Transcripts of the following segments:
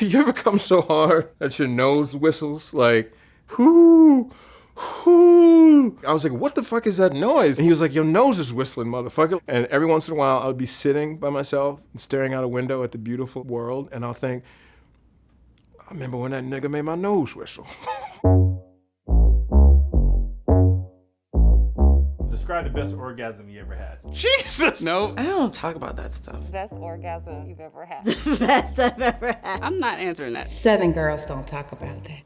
You ever come so hard that your nose whistles like, whoo, whoo? I was like, what the fuck is that noise? And he was like, your nose is whistling, motherfucker. And every once in a while, I would be sitting by myself, staring out a window at the beautiful world, and I'll think, I remember when that nigga made my nose whistle. Describe the best orgasm you ever had. Jesus! Nope. I don't talk about that stuff. Best orgasm you've ever had. The best I've ever had. I'm not answering that. Southern girls don't talk about that.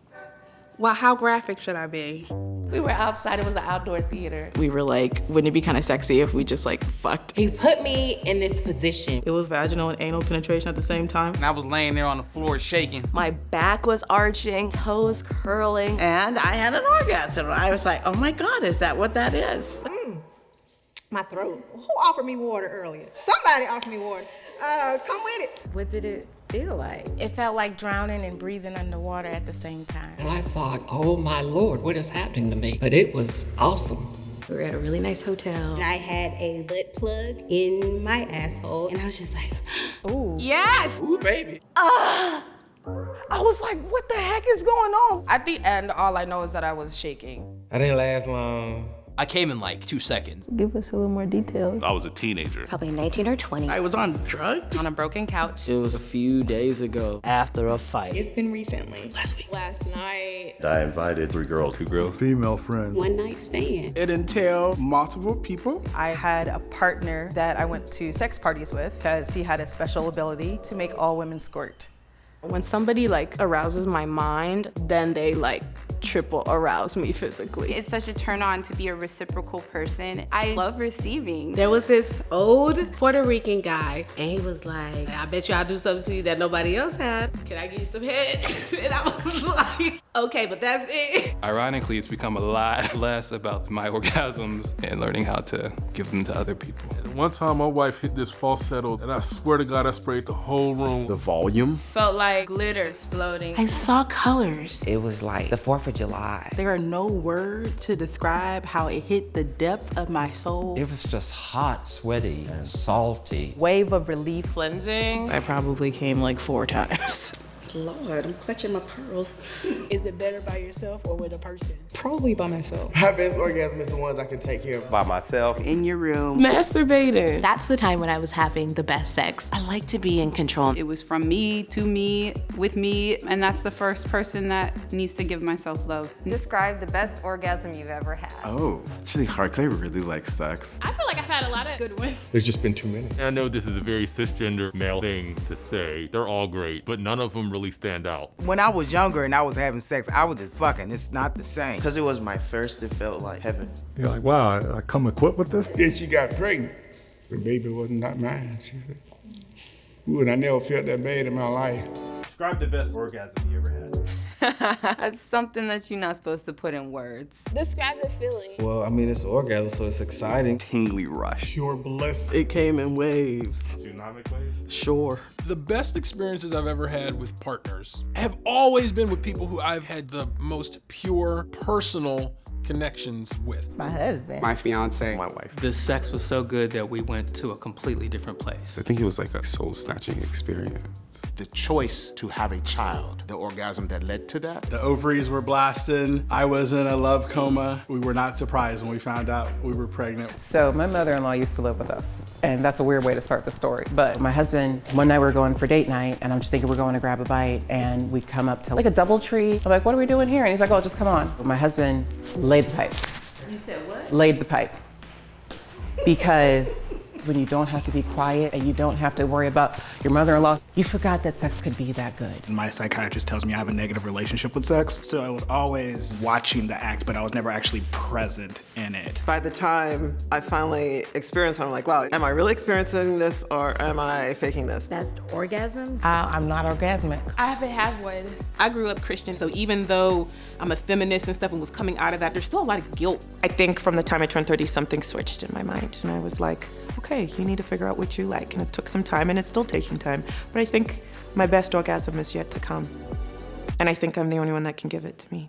Well, how graphic should I be? We were outside, it was an outdoor theater. We were like, wouldn't it be kind of sexy if we just like fucked? He put me in this position. It was vaginal and anal penetration at the same time. And I was laying there on the floor shaking. My back was arching, toes curling. And I had an orgasm. I was like, oh my God, is that what that is? My throat. Who offered me water earlier? Somebody offered me water. Come with it. What did it feel like? It felt like drowning and breathing underwater at the same time. And I thought, oh my Lord, what is happening to me? But it was awesome. We were at a really nice hotel. And I had a butt plug in my asshole. And I was just like, Ooh. Yes! Ooh, baby. I was like, what the heck is going on? At the end, all I know is that I was shaking. I didn't last long. I came in like 2 seconds. Give us a little more detail. I was a teenager. Probably 19 or 20. I was on drugs. On a broken couch. It was a few days ago. After a fight. it's been recently. Last week. Last night. I invited 3 girls, 2 girls, Female friend. One night stand. It entailed multiple people. I had a partner that I went to sex parties with because he had a special ability to make all women squirt. When somebody like arouses my mind, then they like triple arouse me physically. It's such a turn on to be a reciprocal person. I love receiving. There was this old Puerto Rican guy, and he was like, I bet you I'll do something to you that nobody else had. Can I give you some head? And I was like, okay, but that's it. Ironically, it's become a lot less about my orgasms and learning how to give them to other people. One time my wife hit this falsetto, and I swear to God, I sprayed the whole room. The volume. Felt like glitter exploding. I saw colors. It was like the 4th of July. There are no words to describe how it hit the depth of my soul. It was just hot, sweaty, and salty. Wave of relief. Cleansing. I probably came like 4 times. Lord, I'm clutching my pearls. Is it better by yourself or with a person? Probably by myself. My best orgasm is the ones I can take care of. By myself. In your room. Masturbating. That's the time when I was having the best sex. I like to be in control. It was from me to me, with me, and that's the first person that needs to give myself love. Describe the best orgasm you've ever had. Oh, it's really hard because I really like sex. I feel like I've had a lot of good ones. There's just been too many. I know this is a very cisgender male thing to say. They're all great, but none of them really stand out. When I was younger and I was having sex, I was just fucking. It's not the same. Because it was my first, it felt like heaven. You're like, wow, I come equipped with this? Then she got pregnant. The baby was not mine. She said, ooh, and I never felt that bad in my life. Describe the best orgasm you ever had. It's something that you're not supposed to put in words. Describe the feeling. Well, I mean, it's an orgasm, so it's exciting. Tingly rush. Pure bliss. It came in waves. Tsunami waves? Sure. The best experiences I've ever had with partners have always been with people who I've had the most pure, personal connections with. My husband. My fiance. My wife. The sex was so good that we went to a completely different place. I think it was like a soul-snatching experience. The choice to have a child, the orgasm that led to that. The ovaries were blasting. I was in a love coma. We were not surprised when we found out we were pregnant. So my mother-in-law used to live with us, and that's a weird way to start the story. But my husband, one night we were going for date night, and I'm just thinking we're going to grab a bite, and we come up to like a double tree. I'm like, what are we doing here? And he's like, oh, just come on. But my husband laid the pipe. You said what? Laid the pipe. Because when you don't have to be quiet and you don't have to worry about your mother-in-law, you forgot that sex could be that good. My psychiatrist tells me I have a negative relationship with sex, so I was always watching the act, but I was never actually present in it. By the time I finally experienced it, I'm like, wow, am I really experiencing this or am I faking this? Best orgasm? I'm not orgasmic. I haven't had one. I grew up Christian, so even though I'm a feminist and stuff and was coming out of that, there's still a lot of guilt. I think from the time I turned 30, something switched in my mind, and I was like, okay, you need to figure out what you like. And it took some time, and it's still taking time. But I think my best orgasm is yet to come. And I think I'm the only one that can give it to me.